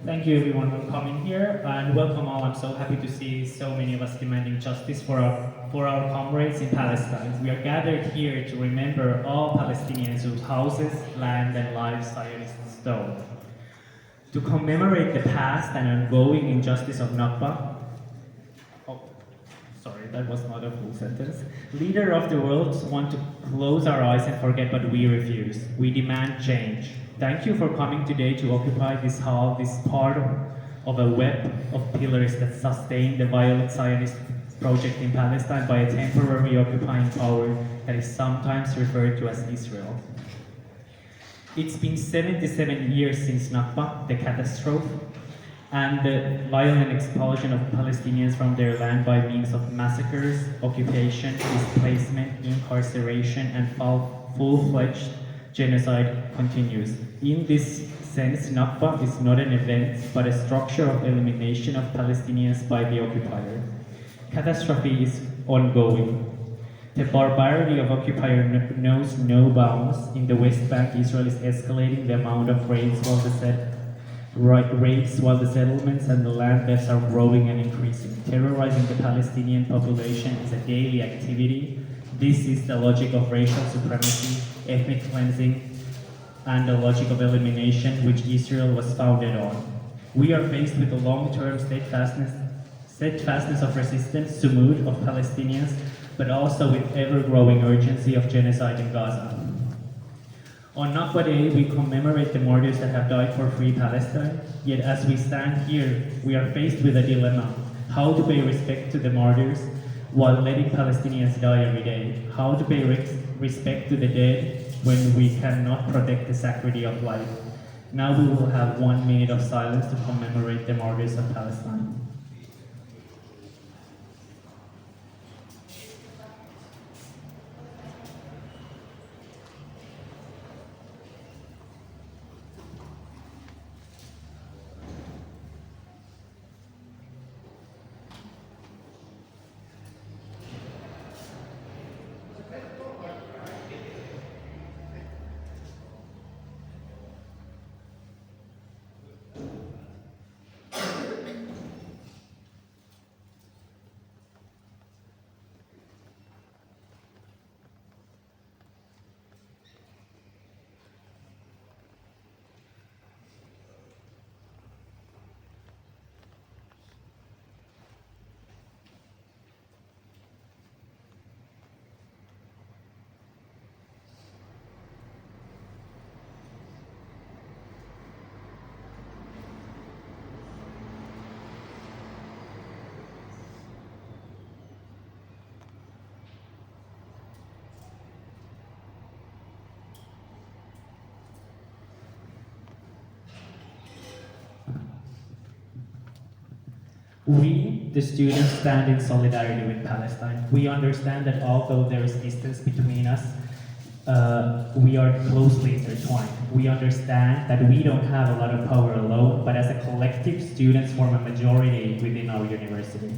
Thank you everyone for coming here and welcome all. I'm so happy to see so many of us demanding justice for our comrades in Palestine. We are gathered here to remember all Palestinians whose houses, land and lives Zionists stole. To commemorate the past and ongoing injustice of Nakba, sorry, that was not a full sentence. Leader of the world want to close our eyes and forget, but we refuse. We demand change. Thank you for coming today to occupy this hall, this part of a web of pillars that sustain the violent Zionist project in Palestine by a temporary occupying power that is sometimes referred to as Israel. It's been 77 years since Nakba, the catastrophe, and the violent expulsion of Palestinians from their land by means of massacres, occupation, displacement, incarceration, and full-fledged genocide continues. In this sense, Nakba is not an event, but a structure of elimination of Palestinians by the occupier. Catastrophe is ongoing. The barbarity of occupier knows no bounds. In the West Bank, Israel is escalating the amount of raids while the settlements and the land thefts are growing and increasing. Terrorizing the Palestinian population is a daily activity. This is the logic of racial supremacy, ethnic cleansing, and the logic of elimination which Israel was founded on. We are faced with the long-term steadfastness of resistance, sumud of Palestinians, but also with ever-growing urgency of genocide in Gaza. On Nakba Day, we commemorate the martyrs that have died for free Palestine, yet as we stand here, we are faced with a dilemma: how to pay respect to the martyrs while letting Palestinians die every day? How to pay respect to the dead when we cannot protect the sanctity of life? Now we will have 1 minute of silence to commemorate the martyrs of Palestine. We, the students, stand in solidarity with Palestine. We understand that although there is distance between us, we are closely intertwined. We understand that we don't have a lot of power alone, but as a collective, students form a majority within our university.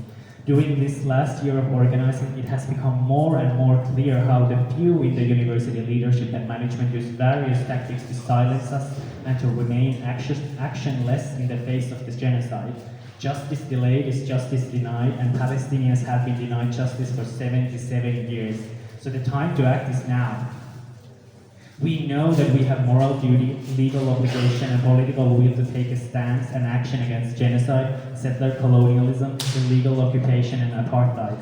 During this last year of organizing, it has become more and more clear how the few in the university leadership and management use various tactics to silence us and to remain actionless in the face of this genocide. Justice delayed is justice denied, and Palestinians have been denied justice for 77 years. So the time to act is now. We know that we have moral duty, legal obligation, and political will to take a stance and action against genocide, settler colonialism, illegal occupation, and apartheid.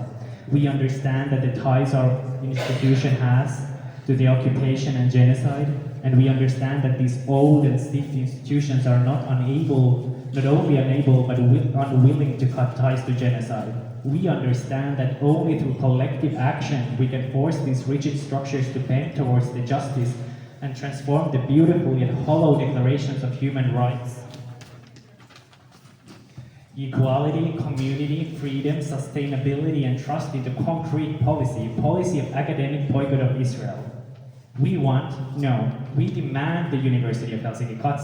We understand that the ties our institution has to the occupation and genocide, and we understand that these old and stiff institutions are not only unable, but unwilling to cut ties to genocide. We understand that only through collective action we can force these rigid structures to bend towards the justice and transform the beautiful yet hollow declarations of human rights. Equality, community, freedom, sustainability, and trust into concrete policy of academic boycott of Israel. We demand the University of Helsinki cuts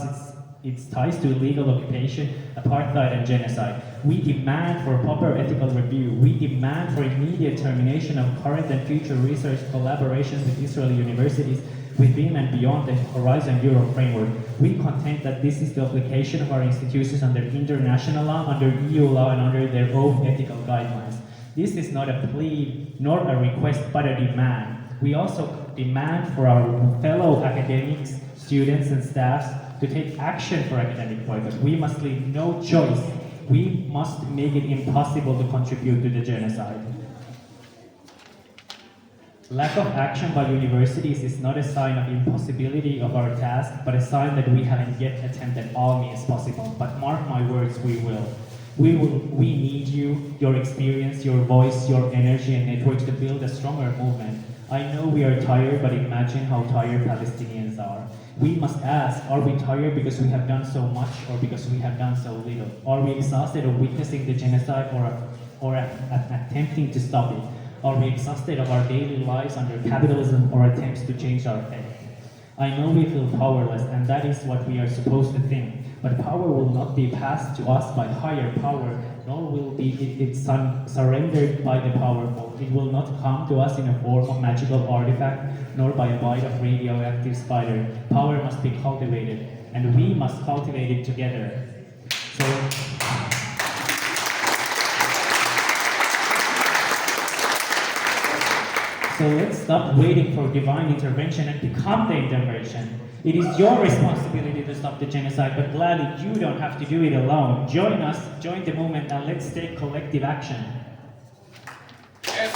its ties to illegal occupation, apartheid, and genocide. We demand for proper ethical review. We demand for immediate termination of current and future research collaborations with Israeli universities. within and beyond the Horizon Europe framework. We contend that this is the application of our institutions under international law, under EU law, and under their own ethical guidelines. This is not a plea nor a request, but a demand. We also demand for our fellow academics, students, and staffs to take action for academic boycott. We must leave no choice. We must make it impossible to contribute to the genocide. Lack of action by universities is not a sign of impossibility of our task, but a sign that we haven't yet attempted all means possible. But mark my words, we will. We need you, your experience, your voice, your energy and networks to build a stronger movement. I know we are tired, but imagine how tired Palestinians are. We must ask, are we tired because we have done so much or because we have done so little? Are we exhausted of witnessing the genocide or attempting to stop it? Are we exhausted of our daily lives under capitalism or attempts to change our fate? I know we feel powerless, and that is what we are supposed to think. But power will not be passed to us by higher power, nor will it surrendered by the powerful. It will not come to us in a form of magical artifact, nor by a bite of radioactive spider. Power must be cultivated, and we must cultivate it together. So let's stop waiting for divine intervention and become the intervention. It is your responsibility to stop the genocide, but gladly you don't have to do it alone. Join us, join the movement, and let's take collective action. Yes.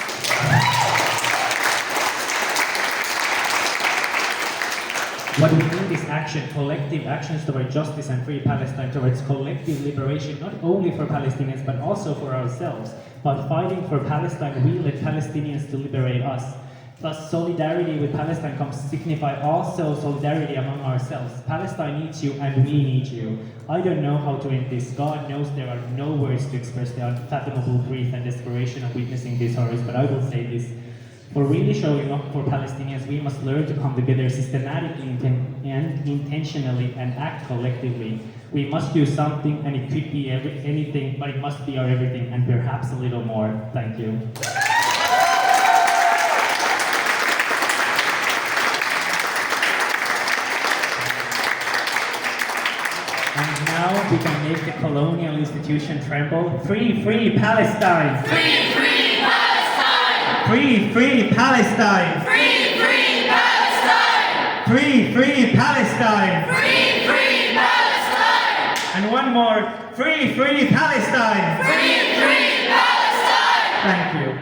What we need is action, collective actions towards justice and free Palestine, towards collective liberation, not only for Palestinians, but also for ourselves. But fighting for Palestine, we let Palestinians to liberate us. Thus, solidarity with Palestine comes to signify also solidarity among ourselves. Palestine needs you and we need you. I don't know how to end this. God knows there are no words to express the unfathomable grief and desperation of witnessing these horrors, but I will say this. For really showing up for Palestinians, we must learn to come together systematically and intentionally and act collectively. We must do something, and it could be anything, but it must be our everything, and perhaps a little more. Thank you. And now we can make the colonial institution tremble. Free, free Palestine! Free, free Palestine! Free, free Palestine! Free, free Palestine! Free, free Palestine! Free, free Palestine! And one more. Free, free Palestine! Free, free Palestine! Thank you.